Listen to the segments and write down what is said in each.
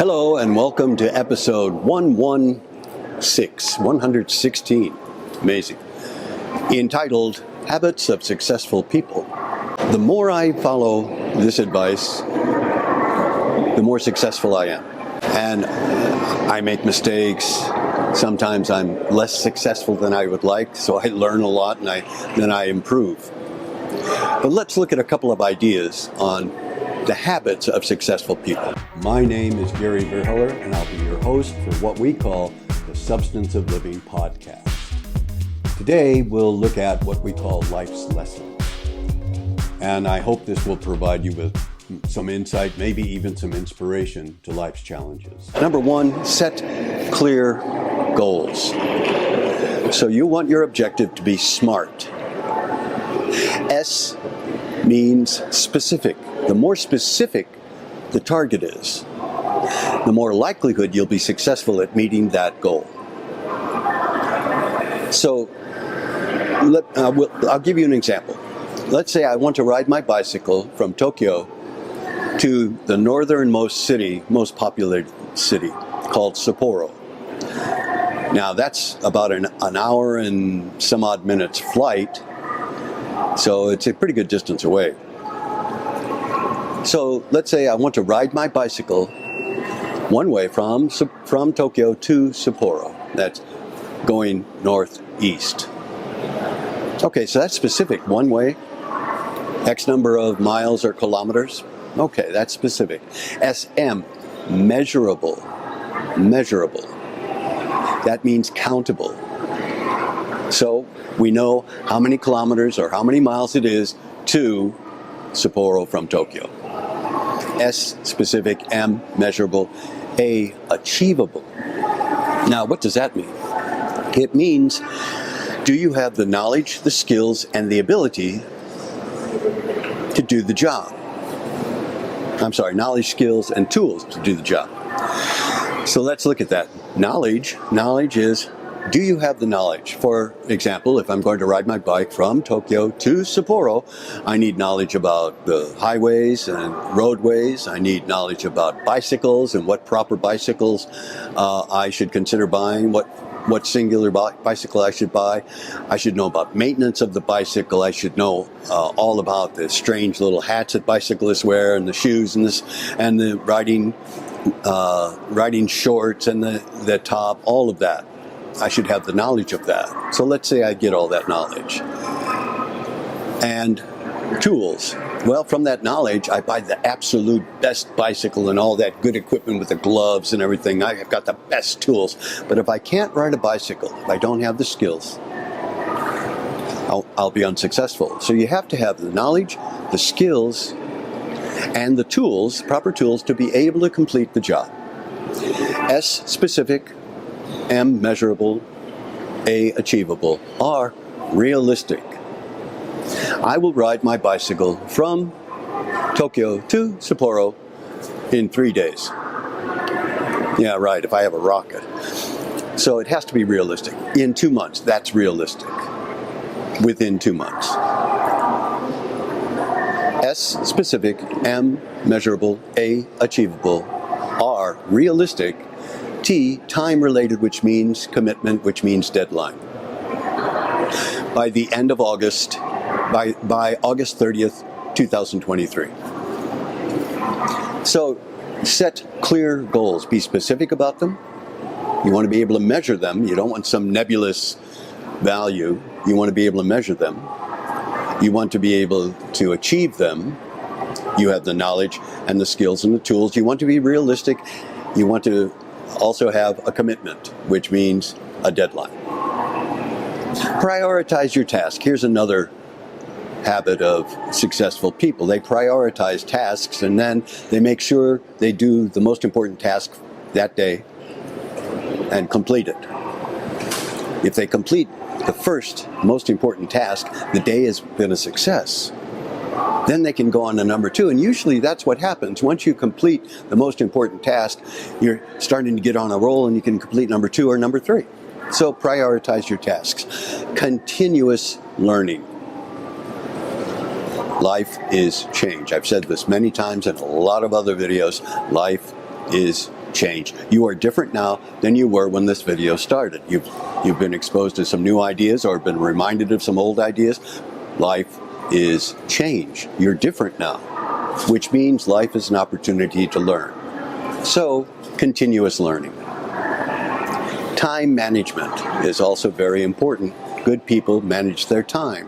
Hello and welcome to episode 116, amazing, entitled Habits of Successful People. The more I follow this advice, the more successful I am. And I make mistakes. Sometimes I'm less successful than I would like, so I learn a lot and then I improve. But let's look at a couple of ideas on the habits of successful people. My name is Vierheller, and I'll be your host for what we call the Substance of Living podcast. Today, we'll look at what we call life's lessons. And I hope this will provide you with some insight, maybe even some inspiration to life's challenges. Number one, set clear goals. So you want your objective to be SMART. S means specific. The more specific the target is, the more likelihood you'll be successful at meeting that goal. So I'll give you an example. Let's say I want to ride my bicycle from Tokyo to the northernmost city, most populated city, called Sapporo. Now that's about an hour and some odd minutes flight, so it's a pretty good distance away. So let's say I want to ride my bicycle one way from Tokyo to Sapporo. That's going northeast. Okay, so that's specific. One way, X number of miles or kilometers. Okay, that's specific. SM, measurable. Measurable. That means countable. So we know how many kilometers or how many miles it is to Sapporo from Tokyo. S, specific. M, measurable. A, achievable. Now, what does that mean? It means, do you have the knowledge, the skills, and the ability to do the job? Knowledge, skills, and tools to do the job. So let's look at that. Knowledge is, do you have the knowledge? For example, if I'm going to ride my bike from Tokyo to Sapporo, I need knowledge about the highways and roadways. I need knowledge about bicycles and what proper bicycles I should consider buying, what singular bicycle I should buy. I should know about maintenance of the bicycle. I should know all about the strange little hats that bicyclists wear and the shoes and the riding shorts and the top, all of that. I should have the knowledge of that. So let's say I get all that knowledge. And tools. Well, from that knowledge, I buy the absolute best bicycle and all that good equipment with the gloves and everything. I've got the best tools. But if I can't ride a bicycle, if I don't have the skills, I'll be unsuccessful. So you have to have the knowledge, the skills, and the tools, proper tools, to be able to complete the job. S, specific. M, measurable. A, achievable. R, realistic. I will ride my bicycle from Tokyo to Sapporo in 3 days. Yeah, right, if I have a rocket. So it has to be realistic. In 2 months, that's realistic. Within 2 months. S, specific. M, measurable. A, achievable. R, realistic. T, time-related, which means commitment, which means deadline. By the end of August, by August 30th, 2023. So set clear goals. Be specific about them. You want to be able to measure them. You don't want some nebulous value. You want to be able to measure them. You want to be able to achieve them. You have the knowledge and the skills and the tools. You want to be realistic. You want to also have a commitment, which means a deadline. Prioritize your task. Here's another habit of successful people. They prioritize tasks and then they make sure they do the most important task that day and complete it. If they complete the first most important task, the day has been a success. Then they can go on to number 2, and usually that's what happens. Once you complete the most important task, you're starting to get on a roll and you can complete number 2 or number 3. So prioritize your tasks. Continuous learning. Life is change. I've said this many times in a lot of other videos. Life is change. You are different now than you were when this video started. You've been exposed to some new ideas or been reminded of some old ideas. Life is change. You're different now, which means life is an opportunity to learn. So, continuous learning. Time management is also very important. Good people manage their time,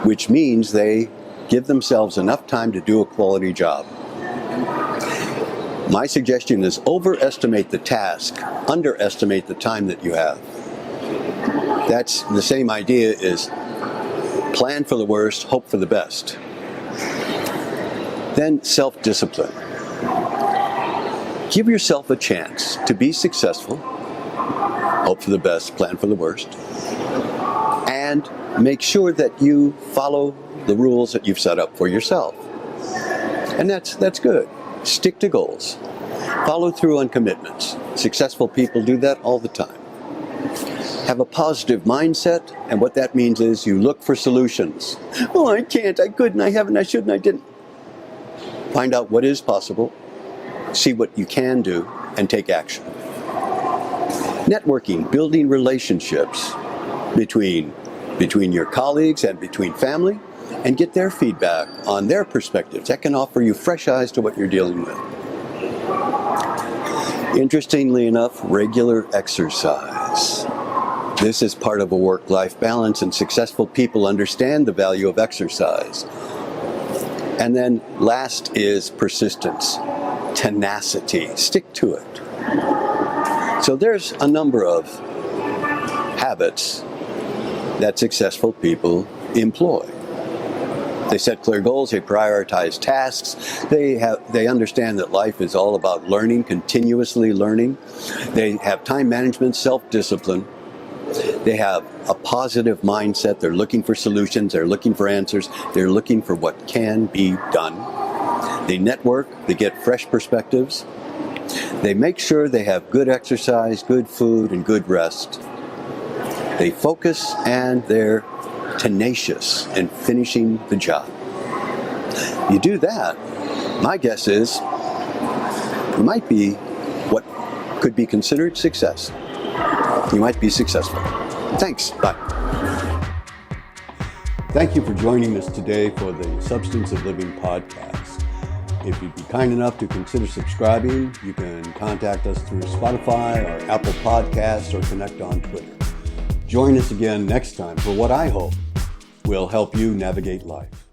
which means they give themselves enough time to do a quality job. My suggestion is overestimate the task, underestimate the time that you have. That's the same idea as plan for the worst, hope for the best. Then self-discipline. Give yourself a chance to be successful, hope for the best, plan for the worst, and make sure that you follow the rules that you've set up for yourself. And that's good. Stick to goals. Follow through on commitments. Successful people do that all the time. Have a positive mindset, and what that means is you look for solutions. Oh, I can't, I couldn't, I haven't, I shouldn't, I didn't. Find out what is possible, see what you can do, and take action. Networking, building relationships between your colleagues and between family, and get their feedback on their perspectives. That can offer you fresh eyes to what you're dealing with. Interestingly enough, regular exercise. This is part of a work-life balance, and successful people understand the value of exercise. And then last is persistence, tenacity. Stick to it. So there's a number of habits that successful people employ. They set clear goals, they prioritize tasks, they understand that life is all about learning, continuously learning. They have time management, self-discipline. They have a positive mindset. They're looking for solutions. They're looking for answers. They're looking for what can be done. They network. They get fresh perspectives. They make sure they have good exercise, good food, and good rest. They focus, and they're tenacious in finishing the job. You do that, my guess is you might be what could be considered success. You might be successful. Thanks. Bye. Thank you for joining us today for the Substance of Living podcast. If you'd be kind enough to consider subscribing, you can contact us through Spotify or Apple Podcasts or connect on Twitter. Join us again next time for what I hope will help you navigate life.